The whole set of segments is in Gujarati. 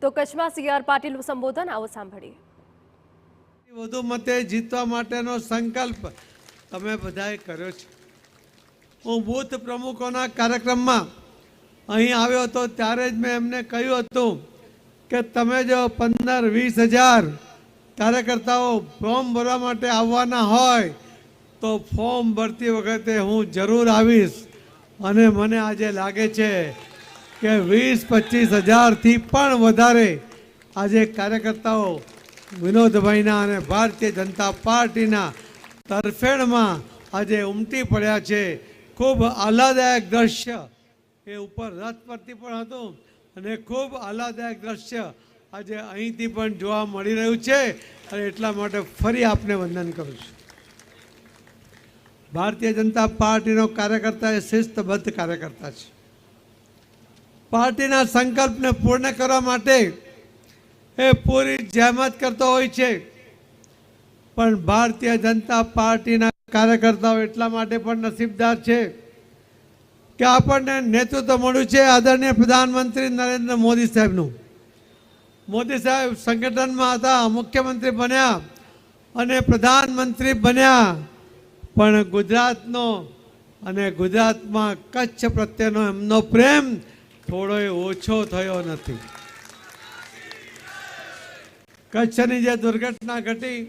તો કચ્છમાં CR પાટીલનું સંબોધન આવો સાંભળીએ। વધુ મતે જીતવા માટેનો સંકલ્પ તમે બધાએ કર્યો છે। હું બૂથ પ્રમુખોના કાર્યક્રમમાં અહીં આવ્યો હતો ત્યારે જ મેં એમને કહ્યું હતું કે તમે જો 15-20 હજાર કાર્યકર્તાઓ ફોર્મ ભરવા માટે આવવાના હોય તો ફોર્મ ભરતી વખતે હું જરૂર આવીશ। અને મને આજે લાગે છે કે 20-25 હજારથી પણ વધારે આજે કાર્યકર્તાઓ વિનોદભાઈના અને ભારતીય જનતા પાર્ટીના તરફેણમાં આજે ઉમટી પડ્યા છે। ખૂબ આહલાદાયક દ્રશ્ય એ ઉપર રથ પરથી પણ હતું અને ખૂબ આહલાદાયક દ્રશ્ય આજે અહીંથી પણ જોવા મળી રહ્યું છે અને એટલા માટે ફરી આપને વંદન કરું છું। ભારતીય જનતા પાર્ટીનો કાર્યકર્તા એ શિસ્તબદ્ધ કાર્યકર્તા છે। પાર્ટીના સંકલ્પને પૂર્ણ કરવા માટે એ પૂરી જહેમત કરતો હોય છે, પણ ભારતીય જનતા પાર્ટીના કાર્યકર્તાઓ એટલા માટે પણ નસીબદાર છે કે આપણને નેતૃત્વ મળ્યું છે આદરણીય પ્રધાનમંત્રી નરેન્દ્ર મોદી સાહેબનું। મોદી સાહેબ સંગઠનમાં હતા, મુખ્યમંત્રી બન્યા અને પ્રધાનમંત્રી બન્યા, પણ ગુજરાતનો અને ગુજરાતમાં કચ્છ પ્રત્યેનો એમનો પ્રેમ થોડોય ઓછો થયો નથી। કચ્છની જે દુર્ઘટના ઘટી,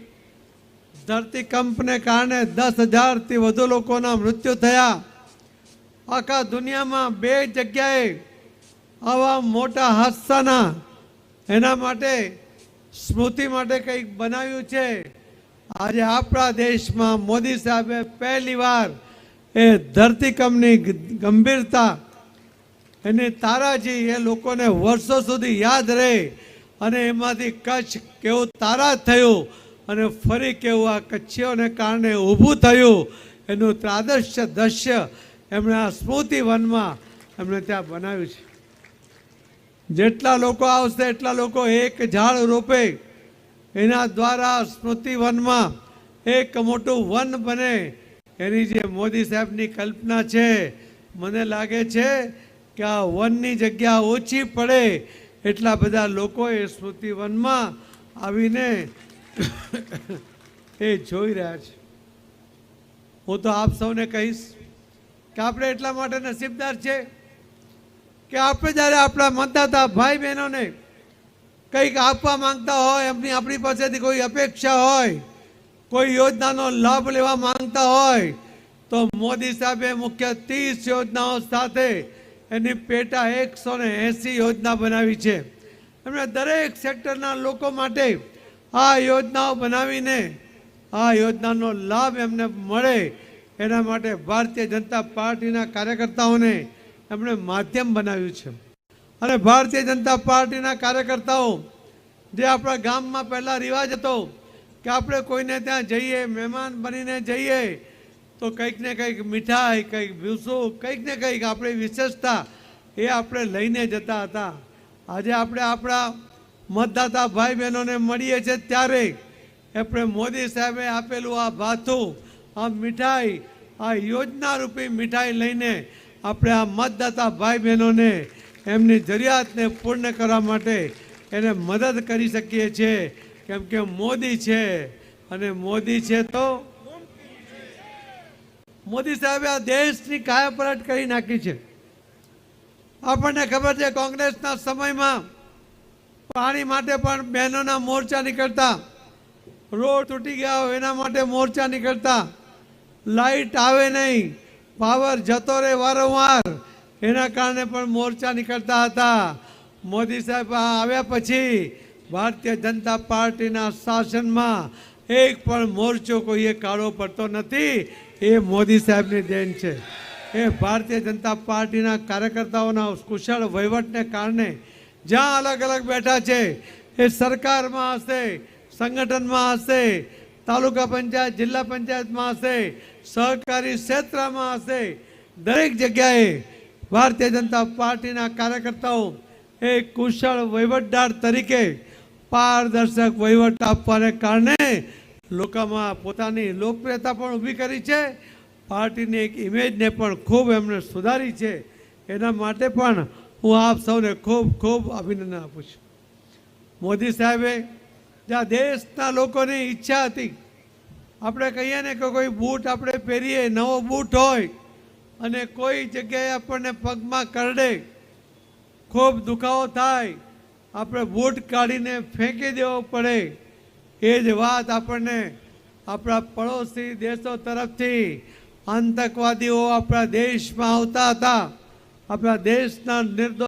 ધરતીકંપને કારણે 10,000થી વધુ લોકોના મૃત્યુ થયા। આખા દુનિયામાં 2 જગ્યાએ આવા મોટા હાદસાના એના માટે સ્મૃતિ માટે કંઈક બનાવ્યું છે। આજે આપણા દેશમાં મોદી સાહેબે પહેલીવાર એ ધરતીકંપની ગંભીરતા એની તારાજી એ લોકોને વર્ષો સુધી યાદ રહે અને એમાંથી કચ્છ કેવું તારા થયું અને ફરી કેવું આ કચ્છીઓને કારણે ઊભું થયું એનું ત્રાદશ્ય દ્રશ્ય એમણે આ સ્મૃતિ વનમાં એમણે ત્યાં બનાવ્યું છે। જેટલા લોકો આવશે એટલા લોકો એક ઝાડ રોપે, એના દ્વારા સ્મૃતિ વનમાં એક મોટું વન બને, એની જે મોદી સાહેબની કલ્પના છે, મને લાગે છે કે આ વનની જગ્યા ઓછી પડે એટલા બધા લોકો એ સ્મૃતિ વનમાં આવીને એ જોઈ રહ્યા છે। હું તો આપ સૌને કહીશ કે આપણે એટલા માટે નસીબદાર છે કે આપણે જ્યારે આપણા મતદાતા ભાઈ બહેનોને કંઈક આપવા માંગતા હોય, એમની આપણી પાસેથી કોઈ અપેક્ષા હોય, કોઈ યોજનાનો લાભ લેવા માંગતા હોય તો મોદી સાહેબે મુખ્ય 30 યોજનાઓ સાથે એની પેટા 180 યોજના બનાવી છે। એમણે દરેક સેક્ટરના લોકો માટે આ યોજનાઓ બનાવીને આ યોજનાનો લાભ એમને મળે એના માટે ભારતીય જનતા પાર્ટીના કાર્યકર્તાઓને એમણે માધ્યમ બનાવ્યું છે। અને ભારતીય જનતા પાર્ટીના કાર્યકર્તાઓ જે આપણા ગામમાં પહેલાં રિવાજ હતો કે આપણે કોઈને ત્યાં જઈએ, મહેમાન બનીને જઈએ તો કંઈક ને કંઈક મીઠાઈ, કંઈક ભૂસું, કંઈક ને કંઈક આપણી વિશેષતા એ આપણે લઈને જતા હતા। આજે આપણે આપણા મતદાતા ભાઈ બહેનોને મળીએ છીએ ત્યારે આપણે મોદી સાહેબે આપેલું આ ભાથું, આ મીઠાઈ, આ યોજના રૂપી મીઠાઈ લઈને આપણે આ મતદાતા ભાઈ બહેનોને એમની જરૂરિયાતને પૂર્ણ કરવા માટે એને મદદ કરી શકીએ છીએ, કેમ કે મોદી છે અને મોદી છે તો મોદી સાહેબે આ દેશની કાયાપલટ કરી નાખી છે। આપણને ખબર છે કોંગ્રેસના સમયમાં પાણી માટે પણ બહેનોના મોરચા નીકળતા, રોડ તૂટી ગયા હોય એના માટે મોરચા નીકળતા, લાઇટ આવે નહીં, પાવર જતો રહે વારંવાર એના કારણે પણ મોરચા નીકળતા હતા। મોદી સાહેબ આવ્યા પછી ભારતીય જનતા પાર્ટીના શાસનમાં એક પણ મોરચો કોઈએ કાઢવો પડતો નથી। એ મોદી સાહેબની દેન છે। એ ભારતીય જનતા પાર્ટીના કાર્યકર્તાઓના કુશળ વહીવટને કારણે જ્યાં અલગ અલગ બેઠા છે, એ સરકારમાં હશે, સંગઠનમાં હશે, તાલુકા પંચાયત, જિલ્લા પંચાયતમાં હશે, સહકારી ક્ષેત્રમાં હશે, દરેક જગ્યાએ ભારતીય જનતા પાર્ટીના કાર્યકર્તાઓ એક કુશળ વહીવટદાર તરીકે પારદર્શક વહીવટ આપવાને કારણે લોકોમાં પોતાની લોકપ્રિયતા પણ ઊભી કરી છે। પાર્ટીની એક ઇમેજને પણ ખૂબ એમણે સુધારી છે। એના માટે પણ હું આપ સૌને ખૂબ ખૂબ અભિનંદન આપું છું। મોદી સાહેબે જ્યાં દેશના લોકોની ઈચ્છા હતી, આપણે કહીએ ને કે કોઈ બૂટ આપણે પહેરીએ, નવો બૂટ હોય અને કોઈ જગ્યાએ આપણને પગમાં કરડે, ખૂબ દુખાવો થાય, આપણે બૂટ કાઢીને ફેંકી દેવો પડે, એ જ વાત આપણને આપણા પડોશી દેશો તરફથી આતંકવાદીઓ આપણા દેશમાં આવતા હતા. આપણા દેશના નિર્દોષ